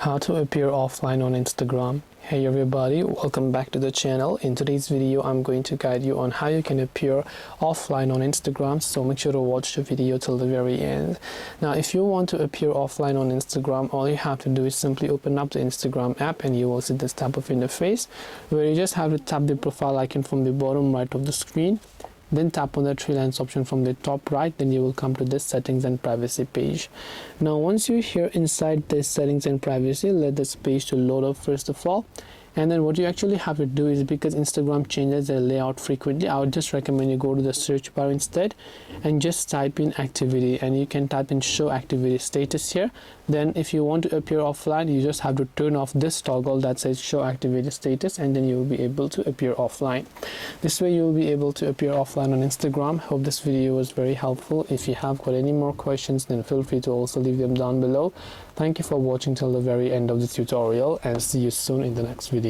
How to appear offline on Instagram. Hey everybody, welcome back to the channel. In today's video I'm going to guide you on how you can appear offline on Instagram, so make sure to watch the video till the very end. Now if you want to appear offline on Instagram, all you have to do is simply open up the Instagram app and you will see this type of interface where you just have to tap the profile icon from the bottom right of the screen. Then tap on the three lines option from the top right, then you will come to this settings and privacy page. Now once you're here inside this settings and privacy, let this page to load up first of all. And then what you actually have to do is, because Instagram changes their layout frequently, I would just recommend you go to the search bar instead and just type in activity, and you can type in show activity status here. Then if you want to appear offline, you just have to turn off this toggle that says show activity status, and then you will be able to appear offline. This way you will be able to appear offline on Instagram. Hope this video was very helpful. If you have got any more questions, then feel free to also leave them down below. Thank you for watching till the very end of the tutorial, and see you soon in the next video.